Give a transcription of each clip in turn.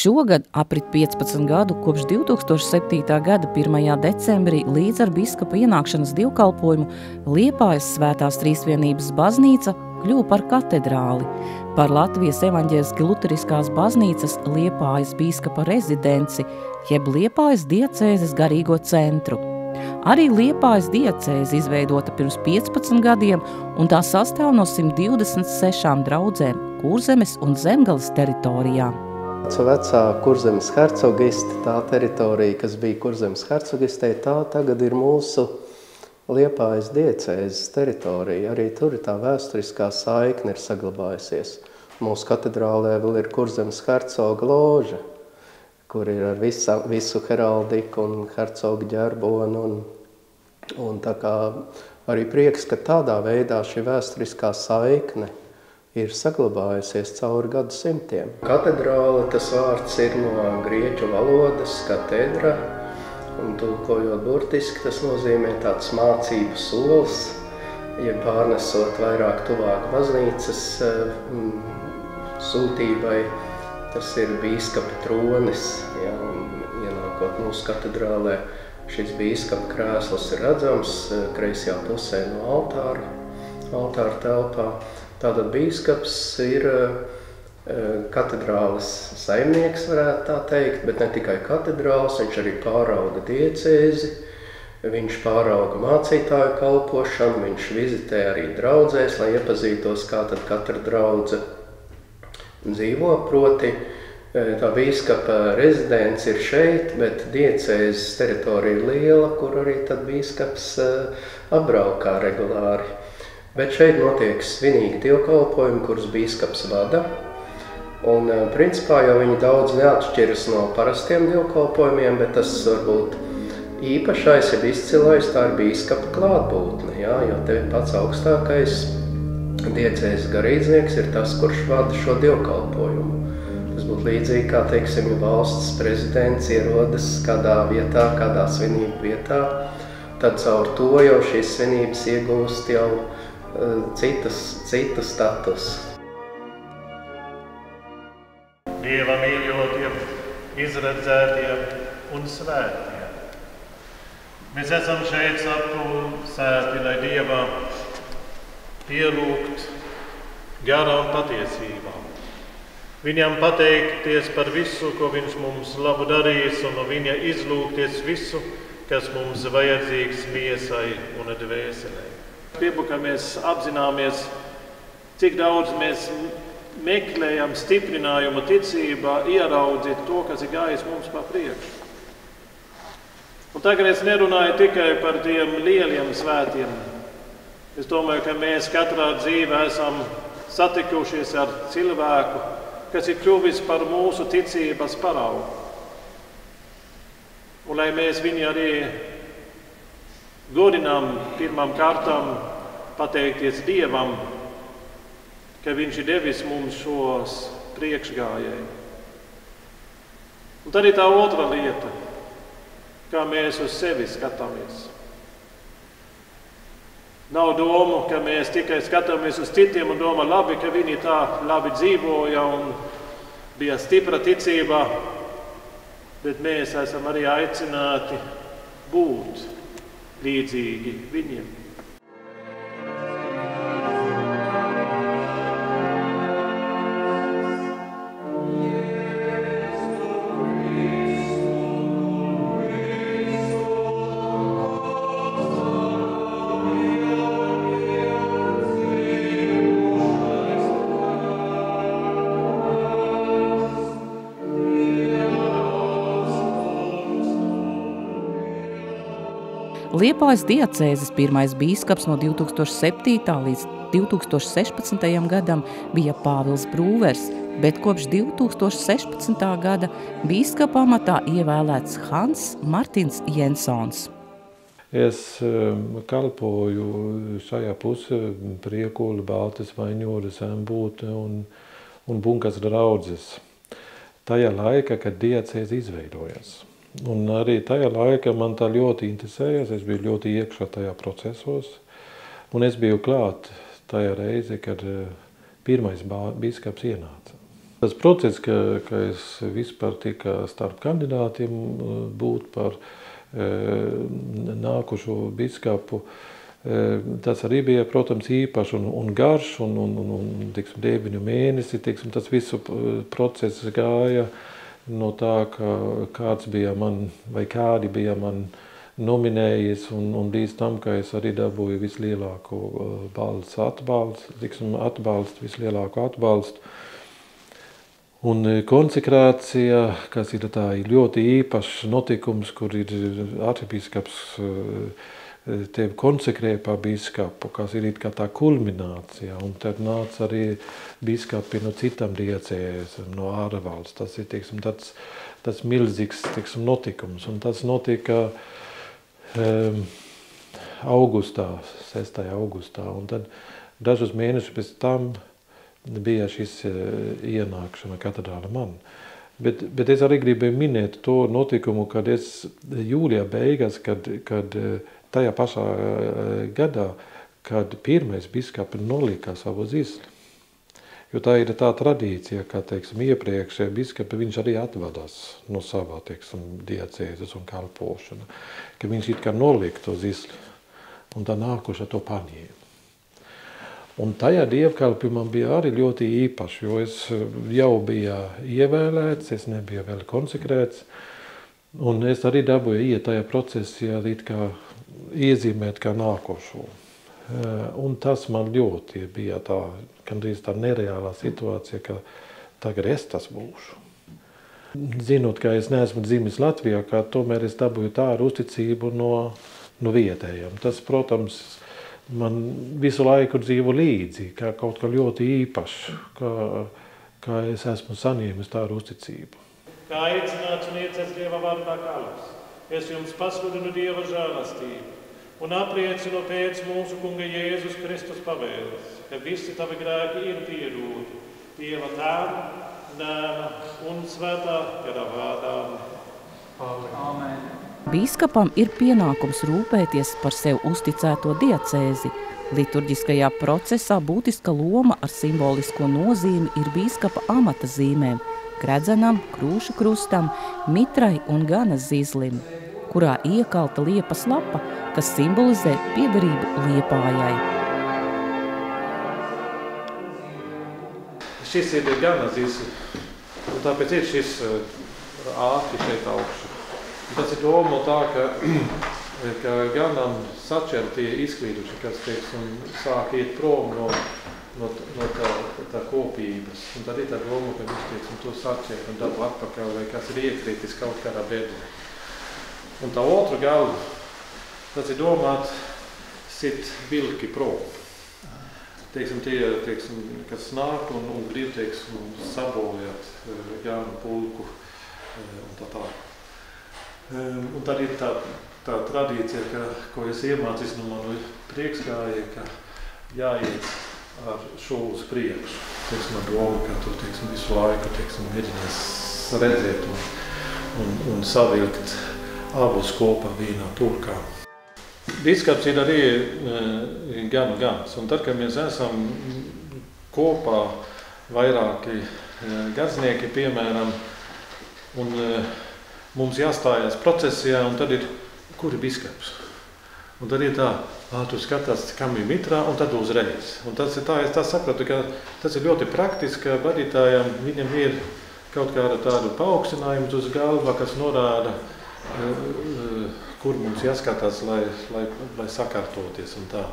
Šogad aprit 15 gadu kopš 2007. gada 1. decembrī līdz ar biskupa ienākšanas dievkalpojumu Liepājas Svētās Trīsvienības baznīca kļuva par katedrāli, par Latvijas evaņģēliski luteriskās baznīcas Liepājas bīskapa rezidenci, jeb Liepājas diecēzes garīgo centru. Arī Liepājas diecēze izveidota pirms 15 gadiem, un tā sastāv no 126 draudzēm Kurzemes un Zemgales teritorijā. Vecā Kurzemes hercogiste, tā teritorija, kas bija Kurzemes hercogistē, tā tagad ir mūsu Liepājas diecēzes teritorija. Arī tur tā vēsturiskā saikne ir saglabājusies. Mūsu katedrālē vēl ir Kurzemes hercoga loža, kur ir ar visu heraldiku un hercoga ģerbonu. Un tā kā arī prieks, ka tādā veidā šī vēsturiskā saikne ir saglabājusies cauri gadsimtiem. Katedrāle, tas vārds ir no grieķu valodas katedra, un tulkojot burtiski, tas nozīmē tāds mācību solis, ja pārnesot vairāk tuvāk baznīcas sūtībai, tas ir bīskapa tronis, ja, un ienākot mūsu katedrālē, šis bīskapa krēsls ir redzams kreisajā pusē no altāra telpā. Tātad bīskaps ir katedrāles saimnieks, varētu tā teikt, bet ne tikai katedrāles, viņš arī pārauga diecēzi, viņš pārauga mācītāju kalpošanu, viņš vizitē arī draudzēs, lai iepazītos, kā tad katra draudze dzīvo. Proti, tā bīskapa rezidents ir šeit, bet diecēzes teritorija ir liela, kur arī tad bīskaps apbraukā regulāri. Bet šeit notiek svinīgi dievkalpojumi, kurus bīskaps vada. Un principā jau viņi daudz neatšķiras no parastiem dievkalpojumiem, bet tas varbūt īpašais, ja izcilais, tā ir bīskapa klātbūtne. Jā, jo te pats augstākais diecēzes garīdznieks ir tas, kurš vada šo dievkalpojumu. Tas būtu līdzīgi, kā, teiksim, valsts prezidents ierodas kādā vietā, kādā svinību vietā, tad caur to jau šīs svinības iegūst jau citu statusu. Dieva mīļotie, izredzētie un svētie. Mēs esam šeit sapulcēti, lai Dievā pielūgt garām patiesībām. Viņam pateikties par visu, ko viņš mums labu darīs, un no viņa izlūgties visu, kas mums vajadzīgs miesai un dvēselei. Gribu, ka mēs apzināmies, cik daudz mēs meklējam stiprinājumu ticībā, ieraudzīt to, kas ir gājis mums pa priekšu. Un tagad es nerunāju tikai par tiem lieliem svētiem. Es domāju, ka mēs katrā dzīvē esam satikušies ar cilvēku, kas ir kļuvis par mūsu ticības paraugu. Un lai mēs viņu arī godinām pirmām kārtām pateikties Dievam, ka viņš ir devis mums šos priekšgājēju. Un tad ir tā otra lieta, kā mēs uz sevi skatāmies. Nav domu, ka mēs tikai skatāmies uz citiem un domā, labi, ka viņi tā labi dzīvoja un bija stipra ticībā, bet mēs esam arī aicināti būt līdzīgi viņiem. Liepājas diecēzes pirmais bīskaps no 2007. līdz 2016. gadam bija Pāvils Brūvers, bet kopš 2016. gada bīskapa amatā ievēlēts Hans Martins Jensons. Es kalpoju šajā pusē Priekuli, Baltas, Vaņūras, Embūte un Bunkas draudzes. Tajā laika, kad diecēze izveidojas. Un arī tajā laikā man tā ļoti interesējās, es biju ļoti iekšā tajā procesos. Un es biju klāt tajā reize, kad pirmais bīskaps ienāca. Tas process, ka es vispār tika starp kandidātiem būt par nākušo biskapu, tas arī bija, protams, īpaši un garš, un 9 mēnesi, tas visu process gāja no tā, kāds bija man, vai kādi bija man nominējies, un līdz tam, ka es arī dabūju vislielāko atbalstu, vislielāko atbalstu. Un konsekrācija, kas ir tā ļoti īpašs notikums, kur ir arhibīskaps tevi konsekrē par biskapu, kas ir kā tā kulminācija, un tad nāca arī biskapi no citām diecēzēm, no ārvalsts. Tas ir tāds milzīgs notikums, un tas notika augustā, 6. augustā, un tad dažus mēnešus pēc tam bija šis ienākšana katedrāla man. Bet es arī gribēju minēt to notikumu, kad es jūlijā beigās, kad tajā pašā gadā, kad pirmais biskapi nolika savu zisli. Jo tā ir tā tradīcija, ka, iepriekšējie biskapi, viņš arī atvadās no savā, diecēzes un kalpošana, ka viņš it kā nolika to zisli, un tā nākuša to paņēma. Un tajā dievkalpojumā bija arī ļoti īpaši, jo es jau biju ievēlēts, es nebiju vēl konsekrēts, un es arī dabūju iet tajā procesā iezīmēt kā nākošo. Un tas man ļoti bija gandrīz tā nereālā situācija, ka tagad es tas būšu. Zinot, ka es neesmu dzimis Latvijā, ka tomēr es dabūju tādu uzticību no vietējiem. Tas, protams, man visu laiku dzīvo līdzi, kā kaut kā ļoti īpaši, kā es esmu saņēmis tādu uzticību. Kā aicināts un iecerts Dieva vārdā kalps, es jums pasludinu Dieva žēlastību un apliecinu pēc mūsu Kunga Jēzus Kristus pavēles, ka visi tavi grēki ir piedoti Dieva Tēva, Dēla un Svētā gara vārdā. Amen. Bīskapam ir pienākums rūpēties par sev uzticēto diecēzi. Liturģiskajā procesā būtiska loma ar simbolisko nozīmi ir bīskapa amata zīmēm – gredzenam, krūšu krustam, mitrai un ganas zīzlim, kurā iekalta liepas lapa, kas simbolizē piederību Liepājai. Šis ir ganas zīzli, un tāpēc ir šis ātri šeit augšu. Tas ir doma tā, ka ganam sačertie izklīduši, kas, sāk iet prom no tā kopības. Un tad ir tā doma, ka viņš, to sačert un dabu atpakaļ, vai kas ir iekritis kaut kādā bedrē. Un tā otru galvu, tas ir domāt sit vilki prom. Tie, kas nāk un grib, sabojāt ganu pulku un tā. Un tad ir tā tradīcija, ko es iemācījos no manu priekšgājēju, ka jāiet ar šo uz priekšu. Man doma, ka tu visu laiku mēģinās redzēt un savilkt abus kopā vienā pulkā. Biskaps ir arī gans, un tad, kad mēs esam kopā vairāki gaznieki, piemēram, un mums jāstājās procesijā, un tad ir, kur ir biskaps? Un tad ir tā, tu skatās, kam ir mitrā, un tad uzreiz. Un tas ir tā, es tā sapratu, ka tas ir ļoti praktiski, ka vadītājiem viņam ir kaut kāda tādu paaugstinājums uz galva, kas norāda, kur mums jāskatās, lai sakārtoties un tā.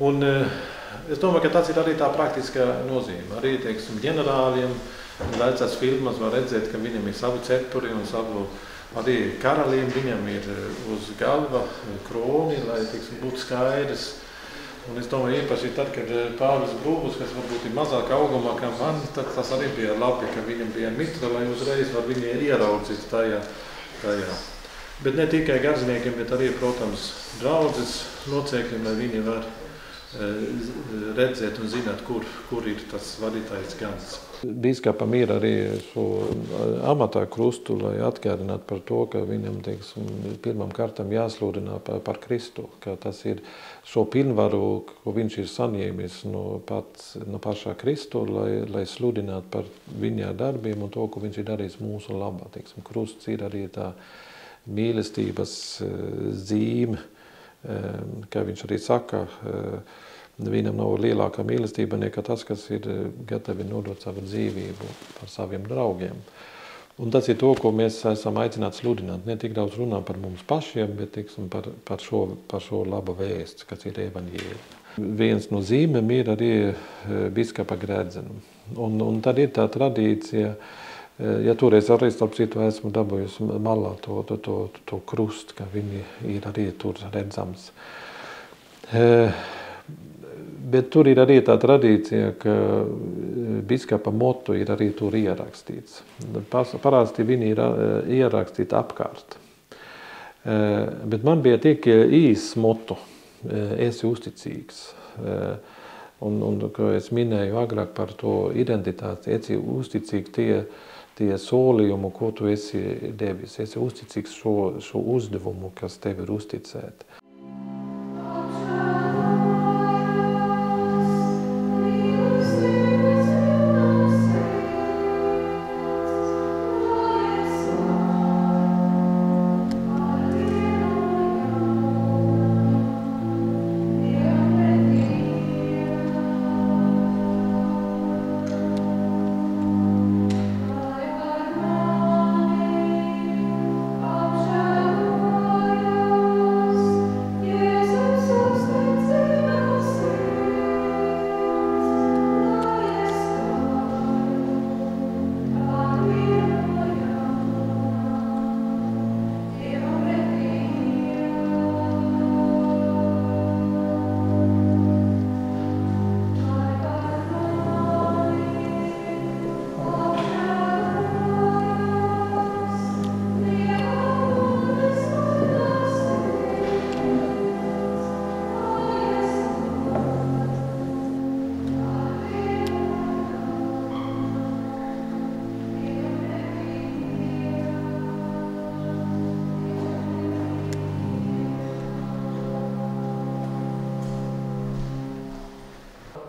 Un es domāju, ka tas ir arī tā praktiskā nozīme. Arī, ģenerāļiem, vecās filmas var redzēt, ka viņam ir savu cepuri un savu arī karaliem, viņam ir uz galva kroni, lai būtu skaidrs. Un es domāju, īpaši tad, kad Pāvils Brūvus, kas varbūt ir mazāk augumā kā man, tad tas arī bija labi, ka viņam bija mitra, lai uzreiz var viņi ieraudzīt tajā. Bet ne tikai garziniekiem, bet arī, protams, draudzes locekļiem, lai viņi var redzēt un zināt, kur ir tas vadītājs gads. Bīskapam ir arī šo amatā krustu, lai atgādinātu par to, ka viņam, teiksim, pirmam kārtam jāsludina par Kristu, ka tas ir šo pilnvaru, ko viņš ir saņēmis no pašā Kristu, lai sludinātu par viņa darbiem un to, ko viņš ir darījis mūsu labā. Teiksim, krusts ir arī tā mīlestības zīme, kā viņš arī saka, viņam nav lielākā mīlestība nekā tas, kas ir gatavi nodot savu dzīvību par saviem draugiem. Un tas ir to, ko mēs esam aicināti sludināt. Ne tik daudz runā par mums pašiem, bet teiksim, par šo labu vēstu, kas ir evaņģēlija. Viens no zīmēm ir arī biskapa gredzenu. Un tad ir tā tradīcija, ja toreiz arī starp citu esmu dabūjusi malā to krustu, ka viņi ir arī tur redzams. Bet tur ir arī tā tradīcija, ka biskapa motu ir arī tur ierakstīts. Parasti viņi ir ierakstīti apkārt. Bet man bija tik īsts motu, esi uzticīgs. Un kā es minēju agrāk par to identitāti, esi uzticīgi tie solījumi, ko tu esi devis. Esi uzticīgs šo uzdevumu, kas tev ir uzticēti.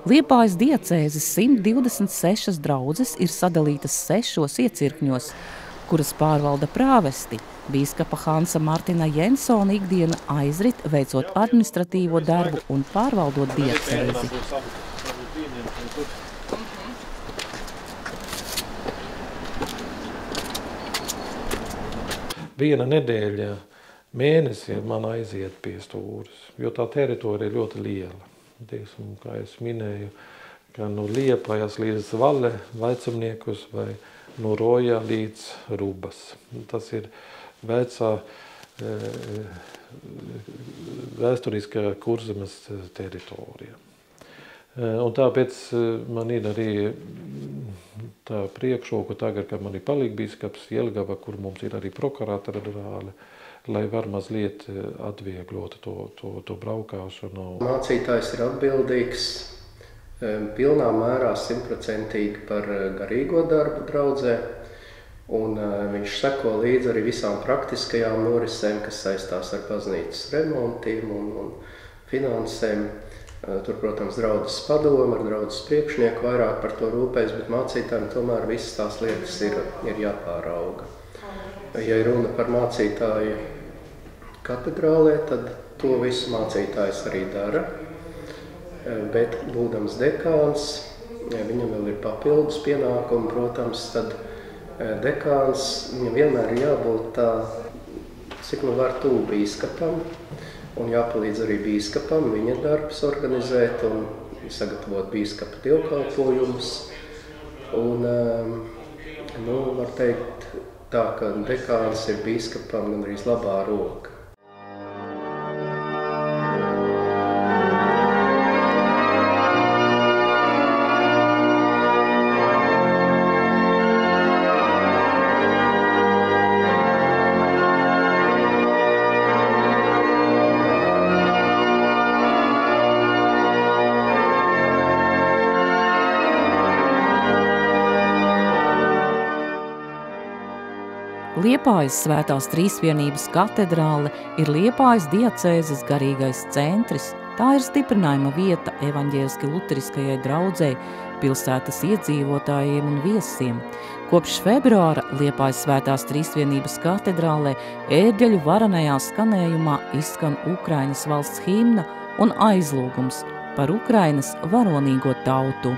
Liepājas diecēzes 126 draudzes ir sadalītas 6 iecirkņos, kuras pārvalda prāvesti. Bīskapa Hansa Martina Jensona ikdiena aizrit, veicot administratīvo darbu un pārvaldot diecēzi. Viena nedēļa mēnesī man aiziet pie stūres, jo tā teritorija ir ļoti liela. Teiksim, kā es minēju, ka no Liepājas līdz Valle vecumniekus vai no Roja līdz Rubas. Tas ir vecā vēsturiskā Kurzemes teritorija. Un tāpēc man ir arī tā priekšroka tagad, kad man ir palīgbīskaps Jelgava, kur mums ir arī prokurātora brāle, lai var mazliet atvieglot to braukāšanu. Mācītājs ir atbildīgs pilnā mērā 100% par garīgo darbu draudzē, un viņš seko līdzi arī visām praktiskajām norisēm, kas saistās ar baznīcas remontiem un finansēm. Tur, protams, draudzes padome, ar draudzes priekšnieku vairāk par to rūpējas, bet mācītājiem tomēr visas tās lietas ir jāpārauga. Ja ir runa par mācītāju katedrālē, tad to visu mācītājs arī dara. Bet, būdams dekāns, viņam vēl ir papildus pienākumi, protams, tad dekāns viņam vienmēr ir jābūt tā, cik nu var tuvu bīskapam, un jāpalīdz arī bīskapam viņa darbs organizēt un sagatavot bīskapa dievkalpojumus. Un, var teikt, tā, ka dekāns ir bīskapam gandrīz labā roka. Liepājas Svētās Trīsvienības katedrāle ir Liepājas diacēzes garīgais centrs. Tā ir stiprinājuma vieta evaņģēliski luteriskajai draudzei, pilsētas iedzīvotājiem un viesiem. Kopš februāra Liepājas Svētās Trīsvienības katedrālē ērģeļu varanajā skanējumā izskan Ukrainas valsts himna un aizlūgums par Ukrainas varonīgo tautu.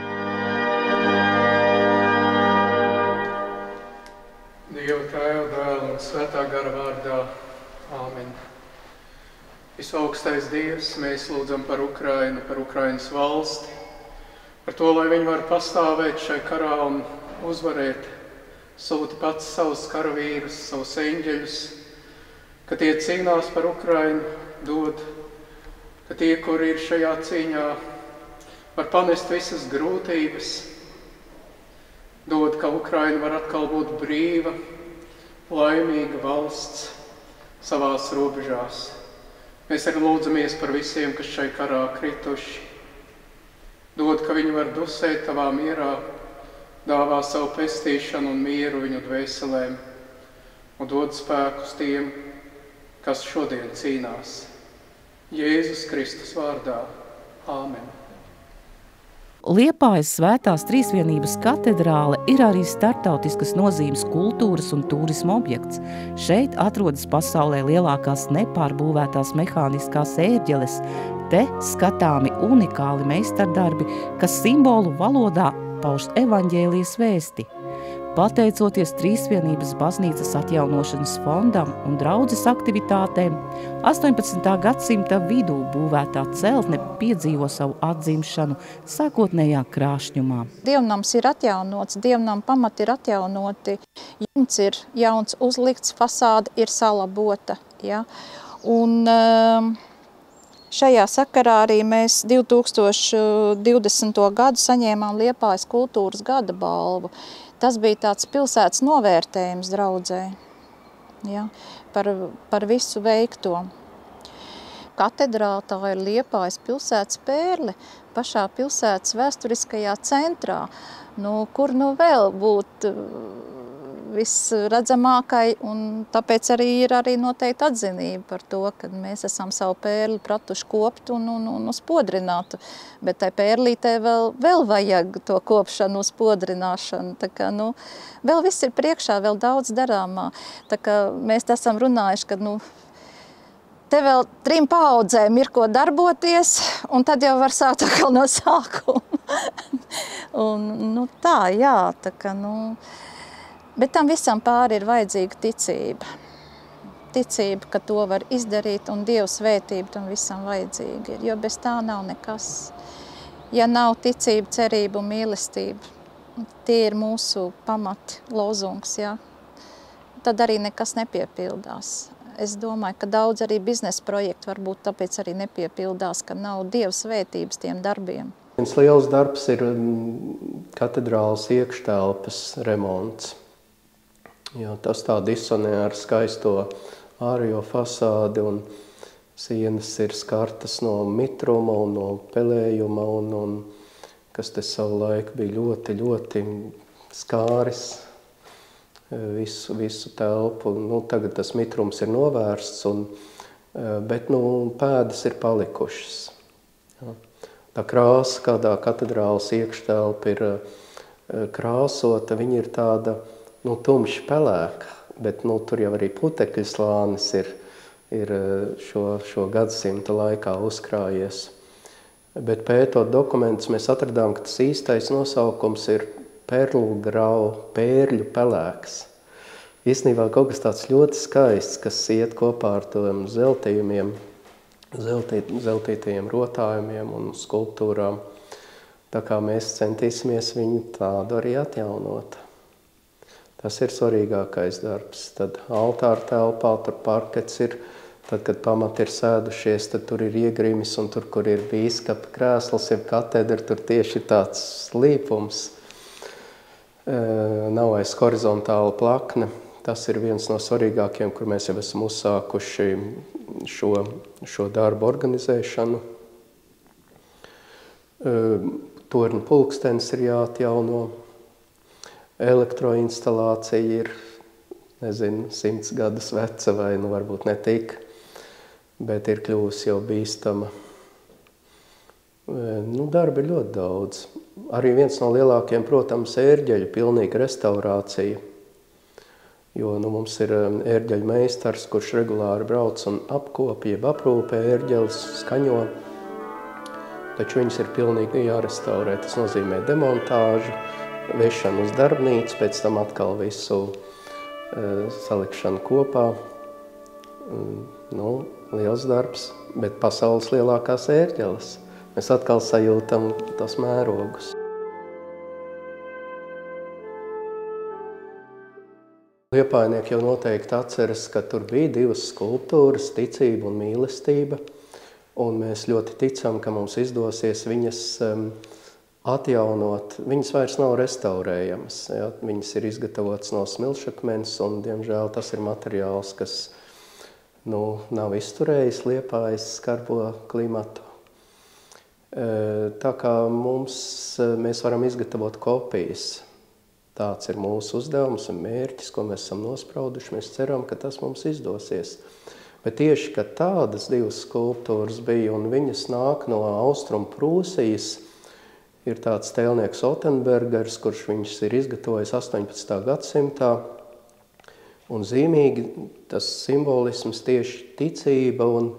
Dieva Tēva, Dēla un Svētā gara vārdā. Āmen. Visaugstais Dievs, mēs lūdzam par Ukrainu, par Ukrainas valsti, par to, lai viņi var pastāvēt šai karā un uzvarēt. Sūti pats savus karavīrus, savus eņģeļus, ka tie cīnās par Ukrainu, dod, ka tie, kuri ir šajā cīņā, var panest visas grūtības, dod, ka Ukraina var atkal būt brīva, laimīga valsts savās robežās. Mēs arī lūdzamies par visiem, kas šai karā krituši. Dod, ka viņi var dusēt tavā mierā, dāvā savu pestīšanu un mieru viņu dvēselēm un dod spēkus tiem, kas šodien cīnās. Jēzus Kristus vārdā. Āmen. Liepājas Svētās Trīsvienības katedrāle ir arī startautiskas nozīmes kultūras un turisma objekts. Šeit atrodas pasaulē lielākās nepārbūvētās mehāniskās ērģeles. Te skatāmi unikāli meistardarbi, kas simbolu valodā pauž evaņģēlijas vēsti. Pateicoties Trīsvienības baznīcas atjaunošanas fondam un draudzes aktivitātēm, 18. gadsimta vidū būvētā celtne piedzīvo savu atzimšanu sākotnējā krāšņumā. Dievnams ir atjaunots, dievnam pamati ir atjaunoti, jumts ir jauns uzlikts, fasāde ir salabota. Ja? Un šajā sakarā arī mēs 2020. gadu saņēmām Liepājas kultūras gada balvu. Tas bija tāds pilsētas novērtējums draudzē, ja, par visu veikto. Katedrāle tā ir Liepājas pilsētas pērle, pašā pilsētas vēsturiskajā centrā, kur vēl būt visredzamākai, un tāpēc arī ir arī noteikti atzinība par to, ka mēs esam savu pērli pratuši kopt un spodrināt. Bet tai pērlītē vēl vajag to kopšanu, spodrināšanu. Tā kā, vēl viss ir priekšā, vēl daudz darāmā. Tā kā mēs esam runājuši, ka te vēl 3 paaudzēm ir ko darboties, un tad jau var sākt atkal no sākuma. Un, tā, jā, tā kā, bet tam visam pāri ir vajadzīga ticība. Ticība, ka to var izdarīt, un Dieva svētība tam visam vajadzīga ir, jo bez tā nav nekas. Ja nav ticība, cerība un mīlestība, tie ir mūsu pamati, lozungs, ja? Tad arī nekas nepiepildās. Es domāju, ka daudz arī biznesa projektu varbūt tāpēc arī nepiepildās, ka nav Dieva svētības tiem darbiem. Viens liels darbs ir katedrāles iekštelpas remonts. Jo tas tā disonē ar skaisto ārējo fasādi, un sienas ir skartas no mitruma un no pelējuma, un kas te savu laiku bija ļoti, ļoti skāris visu telpu. Tagad tas mitrums ir novērsts, bet pēdas ir palikušas. Tā krāsa, kādā katedrāles iekštelpa ir krāsota, viņa ir tāda tumši pelēka, bet tur jau arī putekļu slānis ir šo gadsimta laikā uzkrājies. Bet pētot dokumentus, mēs atradām, ka tas īstais nosaukums ir pērļu pelēks. Īstenībā kaut kas tāds ļoti skaists, kas iet kopā ar tiem zeltījumiem, zeltītajiem rotājumiem un skulptūrām. Tā kā mēs centīsimies viņu tādu arī atjaunot. Tas ir svarīgākais darbs. Tad altāra telpā, tur parkets ir, tad, kad pamati ir sēdušies, tad tur ir iegrimis, un tur, kur ir bīskapa krēsls, jeb katedra, tur tieši tāds līpums. Nav aiz horizontāla plakne. Tas ir viens no svarīgākiem, kur mēs jau esam uzsākuši šo darbu organizēšanu. Torņa pulkstenis ir jāatjauno. Elektroinstalācija ir nezinu, 100 gadus veca vai nu varbūt ne tik, bet ir kļuvusi jau bīstama. Darba ir ļoti daudz. Arī viens no lielākiem, protams, ērģeļu pilnīga restaurācija, jo mums ir ērģeļu meistars, kurš regulāri brauc un apkopja, aprūpē ērģeles, skaņo, taču viņas ir pilnīgi jārestaurē. Tas nozīmē demontāžu, vešanu uz darbnīcu, pēc tam atkal visu salikšanu kopā. Liels darbs, bet pasaules lielākās ērģeles. Mēs atkal sajūtam tos mērogus. Liepājnieki jau noteikti atceras, ka tur bija 2 skulptūras, ticība un mīlestība, un mēs ļoti ticam, ka mums izdosies viņas atjaunot. Viņas vairs nav restaurējamas. Ja? Viņas ir izgatavotas no smilšakmens, un, diemžēl, tas ir materiāls, kas nav izturējis Liepājas skarbo klimatu. Tā kā mēs varam izgatavot kopijas. Tāds ir mūsu uzdevums un mērķis, ko mēs esam nosprauduši. Mēs ceram, ka tas mums izdosies. Bet tieši, ka tādas 2 skulptūras bija un viņas nāk no Austrum Prūsijas, ir tāds tēlnieks Otenbergers, kurš viņas ir izgatavojis 18. gadsimtā. Un zīmīgi tas simbolisms tieši ticība un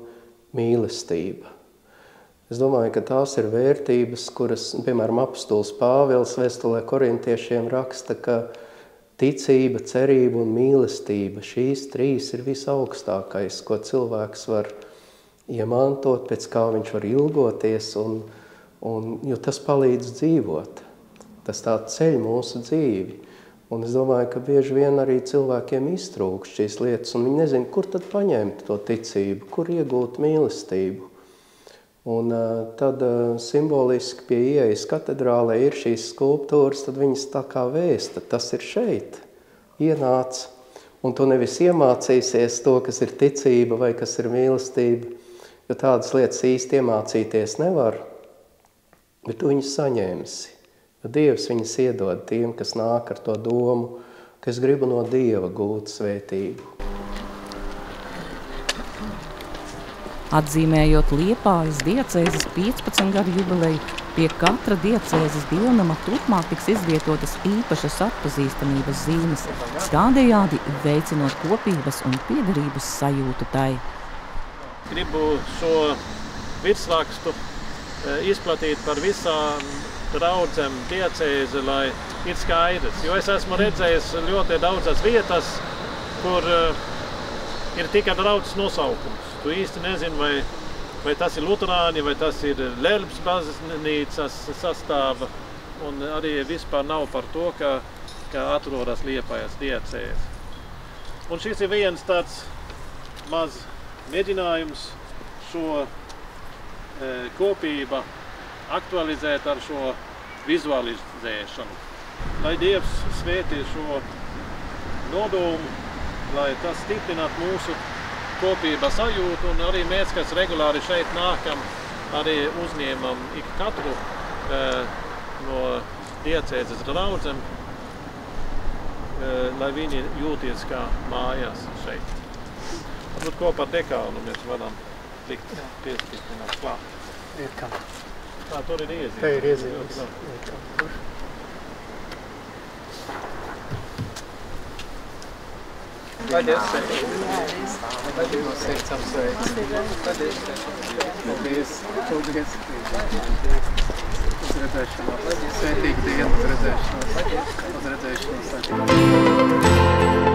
mīlestība. Es domāju, ka tās ir vērtības, kuras, piemēram, apostols Pāvils vēstulē korintiešiem raksta, ka ticība, cerība un mīlestība, šīs 3 ir visaugstākais, ko cilvēks var iemantot, pēc kā viņš var ilgoties, jo tas palīdz dzīvot. Tas tā ceļ mūsu dzīvi. Un es domāju, ka bieži vien arī cilvēkiem iztrūkst šīs lietas, un viņi nezina, kur tad paņemt to ticību, kur iegūt mīlestību. Un tad simboliski pie ieejas katedrālē ir šīs skulptūras, tad viņas tā kā vēsta, tas ir šeit, ienāc, un tu nevis iemācīsies to, kas ir ticība vai kas ir mīlestība, jo tādas lietas īsti iemācīties nevar, bet tu viņas saņemsi. Jo Dievs viņas iedod tiem, kas nāk ar to domu, ka es gribu no Dieva gūt svētību. Atzīmējot Liepājas diecēzes 15 gadu jubileju, pie katra diecēzes dievnama turpmāk tiks izvietotas īpašas atpazīstamības zīmes, tādējādi veicinot kopības un piederības sajūtu tai. Gribu šo virsrakstu izplatīt par visām draudzēm diecēzi, lai ir skaidrs. Jo es esmu redzējis ļoti daudzas vietas, kur ir tikai draudzes nosaukums. Tu īsti nezini, vai tas ir luterāņi, vai tas ir Lērbs baznīcas sastāva, un arī vispār nav par to, ka atrodas Liepājas diecēze. Un šis ir viens tāds maz mēģinājums šo kopību aktualizēt ar šo vizualizēšanu. Lai Dievs svētī šo nodomu, lai tas stiprinātu mūsu kopība sajūtu, un arī mēs, kas regulāri šeit nākam, arī uzņēmam ik katru no diecēzes draudzēm, lai viņi jūties kā mājās šeit. Varbūt kopā ar dekānu mēs varam likt piestiprināt klāt. Ir kā? Tur ir iezīmes. Te ir iezīmes. Paldies! Paldies! Sirds apsveic! Paldies! Paldies! Paldies! Uz redzēšanos! Svētīgu dienu! Uz redzēšanos! Uz redzēšanos!